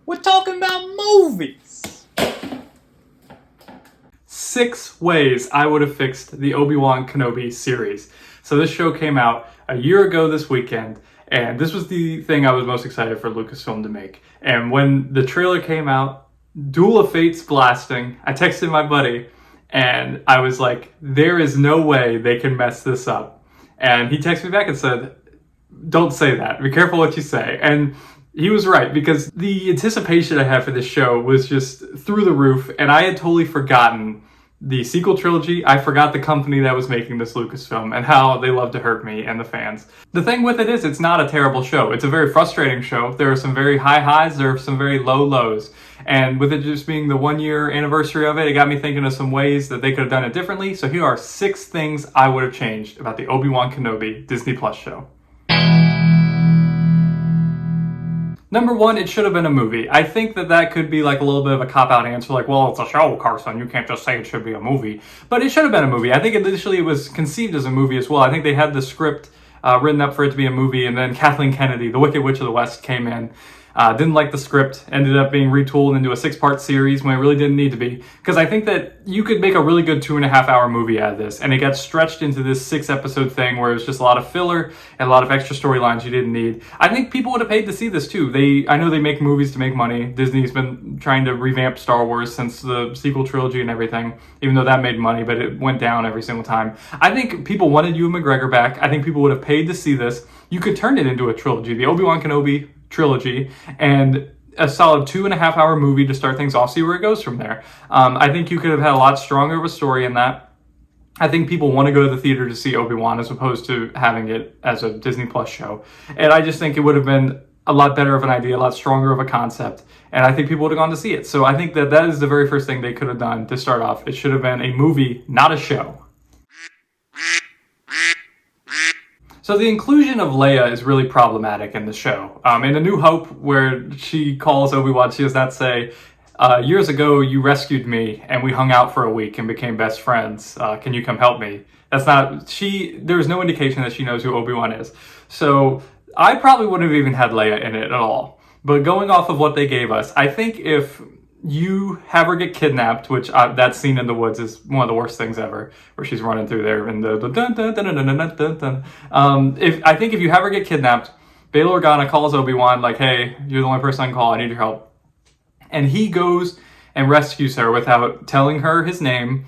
We're talking about movies. 6 ways I would have fixed the Obi Wan Kenobi series. So this show came out a year ago this weekend, and this was the thing I was most excited for Lucasfilm to make. And when the trailer came out, Duel of Fates blasting, I texted my buddy, and I was like, there is no way they can mess this up. And he texted me back and said, don't say that. Be careful what you say. And he was right, because the anticipation I had for this show was just through the roof, and I had totally forgotten the sequel trilogy. I forgot the company that was making this Lucasfilm and how they love to hurt me and the fans. The thing with it is, it's not a terrible show. It's a very frustrating show. There are some very high highs, there are some very low lows. And with it just being the 1-year anniversary of it, it got me thinking of some ways that they could have done it differently. So here are 6 things I would have changed about the Obi Wan Kenobi Disney Plus show. Number 1, it should have been a movie. I think that could be like a little bit of a cop-out answer, like, well, it's a show, Carson, you can't just say it should be a movie. But it should have been a movie. I think initially it was conceived as a movie as well. I think they had the script written up for it to be a movie, and then Kathleen Kennedy, the Wicked Witch of the West, came in. Didn't like the script, ended up being retooled into a 6-part series when it really didn't need to be. Because I think that you could make a really good 2.5-hour movie out of this, and it got stretched into this 6-episode thing where it was just a lot of filler and a lot of extra storylines you didn't need. I think people would have paid to see this too. I know they make movies to make money. Disney's been trying to revamp Star Wars since the sequel trilogy and everything, even though that made money, but it went down every single time. I think people wanted Ewan McGregor back. I think people would have paid to see this. You could turn it into a trilogy. The Obi Wan Kenobi trilogy, and a solid 2.5-hour movie to start things off, see where it goes from there. I think you could have had a lot stronger of a story in that. I think people want to go to the theater to see Obi-Wan as opposed to having it as a Disney Plus show. And I just think it would have been a lot better of an idea, a lot stronger of a concept, and I think people would have gone to see it. So I think that is the very first thing they could have done to start off. It should have been a movie, not a show. So the inclusion of Leia is really problematic in the show. In A New Hope, where she calls Obi-Wan, she does not say, years ago you rescued me and we hung out for a week and became best friends. Can you come help me? There's no indication that she knows who Obi-Wan is. So I probably wouldn't have even had Leia in it at all. But going off of what they gave us, I think if you have her get kidnapped, which that scene in the woods is one of the worst things ever, where she's running through there and the dun dun dun dun dun dun dun dun. If you have her get kidnapped, Bail Organa calls Obi-Wan like, "Hey, you're the only person I can call. I need your help," and he goes and rescues her without telling her his name,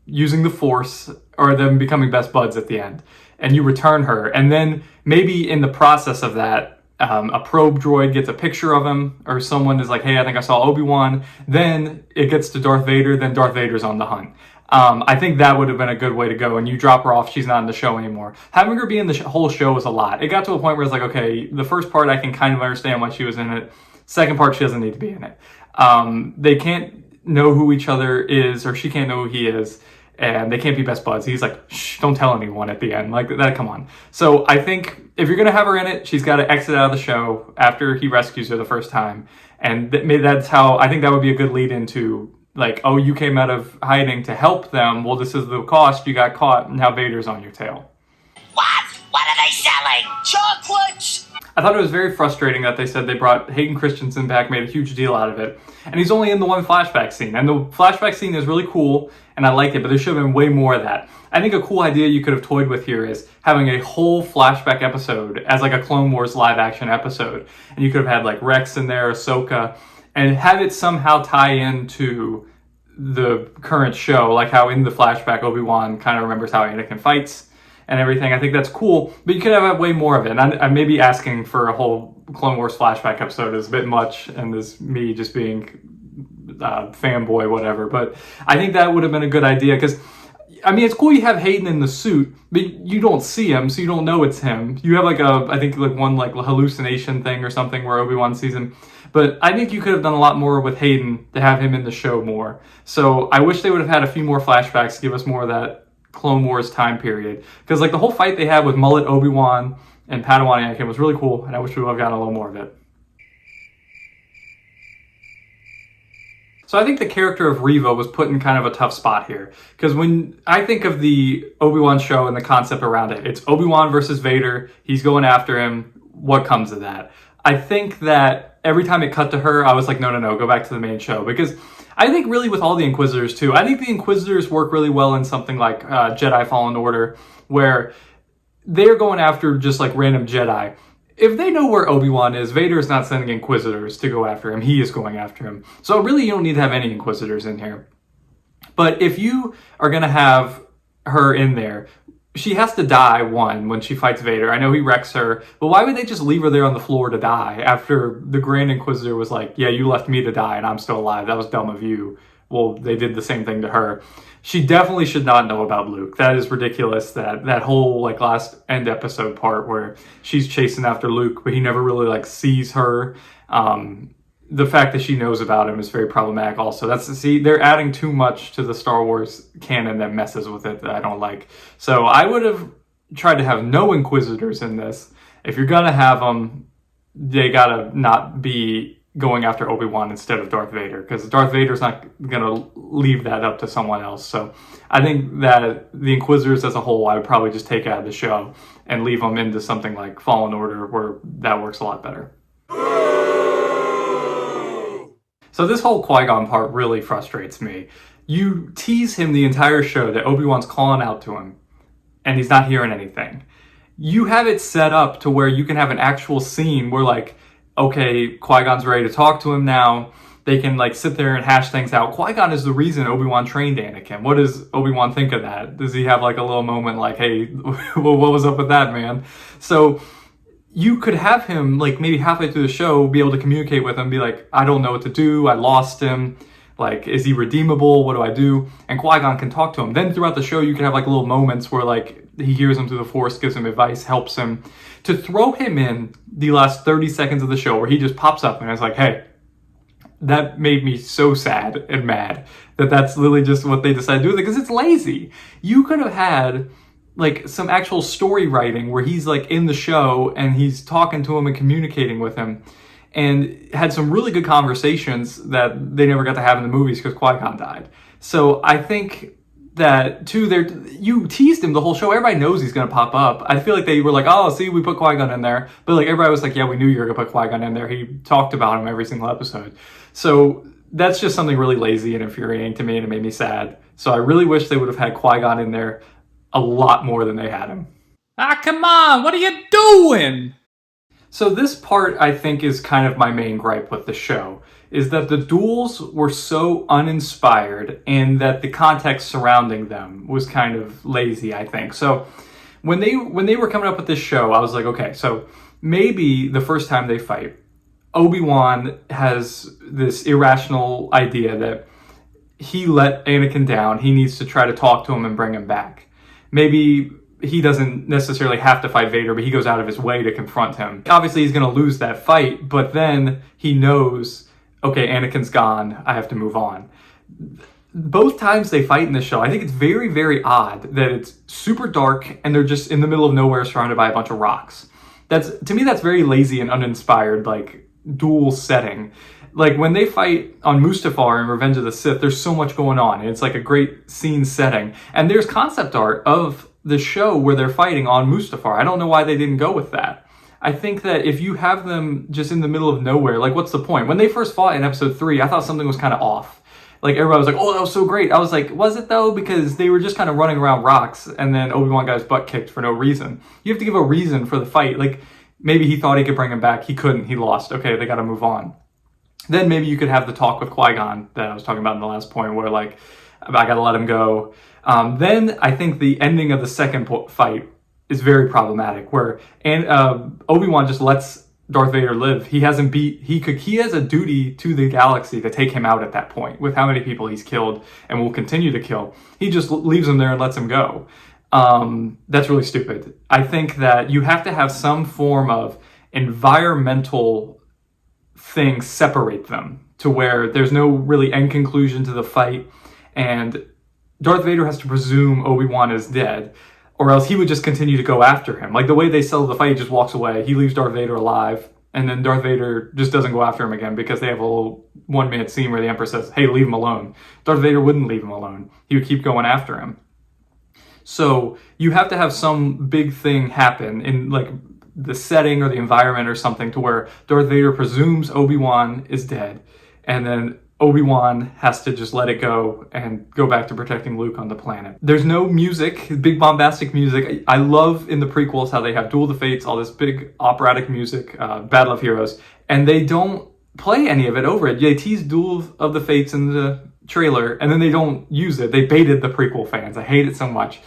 using the Force, or them becoming best buds at the end. And you return her, and then maybe in the process of that, a probe droid gets a picture of him, or someone is like, hey, I think I saw Obi-Wan. Then it gets to Darth Vader, then Darth Vader's on the hunt. I think that would have been a good way to go, and you drop her off, she's not in the show anymore. Having her be in the whole show was a lot. It got to a point where it's like, okay, the first part I can kind of understand why she was in it. Second part, she doesn't need to be in it. They can't know who each other is, or she can't know who he is. And they can't be best buds. He's like, shh, don't tell anyone at the end. Like that, come on. So I think if you're going to have her in it, she's got to exit out of the show after he rescues her the first time. And that's how, I think that would be a good lead into, like, oh, you came out of hiding to help them. Well, this is the cost. You got caught, and now Vader's on your tail. What? What are they selling? Chocolates! I thought it was very frustrating that they said they brought Hayden Christensen back, made a huge deal out of it. And he's only in the one flashback scene. And the flashback scene is really cool, and I like it, but there should have been way more of that. I think a cool idea you could have toyed with here is having a whole flashback episode as like a Clone Wars live action episode. And you could have had like Rex in there, Ahsoka, and have it somehow tie into the current show, like how in the flashback Obi-Wan kind of remembers how Anakin fights and everything. I think that's cool, but you could have way more of it. And I may be asking for a whole Clone Wars flashback episode is a bit much, and this me just being fanboy, whatever. But I think that would have been a good idea, because I mean, it's cool you have Hayden in the suit, but you don't see him, so you don't know it's him. You have like I think one hallucination thing or something where Obi-Wan sees him. But I think you could have done a lot more with Hayden to have him in the show more. So I wish they would have had a few more flashbacks to give us more of that Clone Wars time period. Because like the whole fight they had with Mullet Obi-Wan and Padawan Anakin was really cool, and I wish we would have gotten a little more of it. So I think the character of Reva was put in kind of a tough spot here. Because when I think of the Obi-Wan show and the concept around it, it's Obi-Wan versus Vader. He's going after him. What comes of that? I think that every time it cut to her, I was like, no, go back to the main show. Because I think really with all the Inquisitors too, I think the Inquisitors work really well in something like Jedi Fallen Order, where they're going after just like random Jedi. If they know where Obi-Wan is, Vader's not sending Inquisitors to go after him. He is going after him. So really, you don't need to have any Inquisitors in here. But if you are going to have her in there, she has to die, when she fights Vader. I know he wrecks her, but why would they just leave her there on the floor to die after the Grand Inquisitor was like, yeah, you left me to die and I'm still alive. That was dumb of you. Well, they did the same thing to her. She definitely should not know about Luke. That is ridiculous, that whole like last end episode part where she's chasing after Luke, but he never really like sees her. The fact that she knows about him is very problematic also. They're adding too much to the Star Wars canon that messes with it that I don't like. So I would have tried to have no Inquisitors in this. If you're gonna have them, they gotta not be going after Obi-Wan instead of Darth Vader, because Darth Vader's not gonna leave that up to someone else. So I think that the Inquisitors as a whole, I would probably just take out of the show and leave them into something like Fallen Order, where that works a lot better. So this whole Qui-Gon part really frustrates me. You tease him the entire show that Obi-Wan's calling out to him, and he's not hearing anything. You have it set up to where you can have an actual scene where like, okay, Qui-Gon's ready to talk to him now. They can like sit there and hash things out. Qui-Gon is the reason Obi-Wan trained Anakin. What does Obi-Wan think of that? Does he have like a little moment like, hey, well, what was up with that, man? So you could have him like maybe halfway through the show be able to communicate with him, be like, I don't know what to do. I lost him. Like, is he redeemable? What do I do? And Qui-Gon can talk to him. Then throughout the show, you can have like little moments where like he hears him through the Force, gives him advice, helps him. To throw him in the last 30 seconds of the show where he just pops up and is like, hey, that made me so sad and mad that that's literally just what they decided to do, because it's lazy. You could have had like some actual story writing where he's like in the show and he's talking to him and communicating with him, and had some really good conversations that they never got to have in the movies because Qui-Gon died. So I think that too, you teased him the whole show. Everybody knows he's going to pop up. I feel like they were like, oh, see, we put Qui-Gon in there. But like everybody was like, yeah, we knew you were going to put Qui-Gon in there. He talked about him every single episode. So that's just something really lazy and infuriating to me, and it made me sad. So I really wish they would have had Qui-Gon in there a lot more than they had him. Ah, come on, what are you doing? So this part, I think, is kind of my main gripe with the show, is that the duels were so uninspired and that the context surrounding them was kind of lazy, I think. So when they were coming up with this show, I was like, okay, so maybe the first time they fight, Obi-Wan has this irrational idea that he let Anakin down. He needs to try to talk to him and bring him back. Maybe he doesn't necessarily have to fight Vader, but he goes out of his way to confront him. Obviously, he's going to lose that fight, but then he knows, okay, Anakin's gone, I have to move on. Both times they fight in this show, I think it's very, very odd that it's super dark and they're just in the middle of nowhere surrounded by a bunch of rocks. To me, that's very lazy and uninspired, like, duel setting. Like, when they fight on Mustafar in Revenge of the Sith, there's so much going on, and it's like a great scene setting. And there's concept art of the show where they're fighting on Mustafar. I don't know why they didn't go with that. I think that if you have them just in the middle of nowhere, like, what's the point? When they first fought in episode 3, I thought something was kind of off. Like, everybody was like, oh, that was so great. I was like, was it though? Because they were just kind of running around rocks, and then Obi-Wan got his butt kicked for no reason. You have to give a reason for the fight. Like, maybe he thought he could bring him back. He couldn't. He lost. Okay, they got to move on. Then maybe you could have the talk with Qui-Gon that I was talking about in the last point, where like, I got to let him go. Then I think the ending of the second fight is very problematic, where Obi-Wan just lets Darth Vader live. He has a duty to the galaxy to take him out at that point with how many people he's killed and will continue to kill. He just leaves him there and lets him go. That's really stupid. I think that you have to have some form of environmental thing separate them to where there's no really end conclusion to the fight, and Darth Vader has to presume Obi-Wan is dead, or else he would just continue to go after him. Like the way they sell the fight, he just walks away, he leaves Darth Vader alive, and then Darth Vader just doesn't go after him again because they have a little 1 minute scene where the Emperor says, hey, leave him alone. Darth Vader wouldn't leave him alone. He would keep going after him. So you have to have some big thing happen in like the setting or the environment or something to where Darth Vader presumes Obi-Wan is dead, and then Obi-Wan has to just let it go and go back to protecting Luke on the planet. There's no music, big bombastic music. I love in the prequels how they have Duel of the Fates, all this big operatic music, Battle of Heroes, and they don't play any of it over it. They tease Duel of the Fates in the trailer, and then they don't use it. They baited the prequel fans. I hate it so much.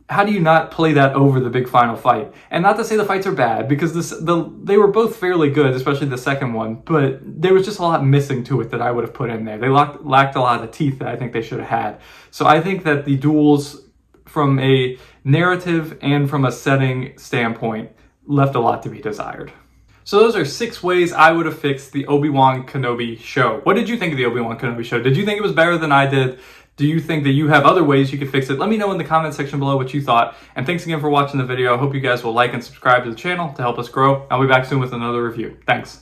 How do you not play that over the big final fight? And not to say the fights are bad, because they were both fairly good, especially the second one, but there was just a lot missing to it that I would have put in there. They lacked a lot of the teeth that I think they should have had. So I think that the duels, from a narrative and from a setting standpoint, left a lot to be desired. So those are 6 ways I would have fixed the Obi-Wan Kenobi show. What did you think of the Obi-Wan Kenobi show? Did you think it was better than I did? Do you think that you have other ways you could fix it? Let me know in the comment section below what you thought. And thanks again for watching the video. I hope you guys will like and subscribe to the channel to help us grow. I'll be back soon with another review. Thanks.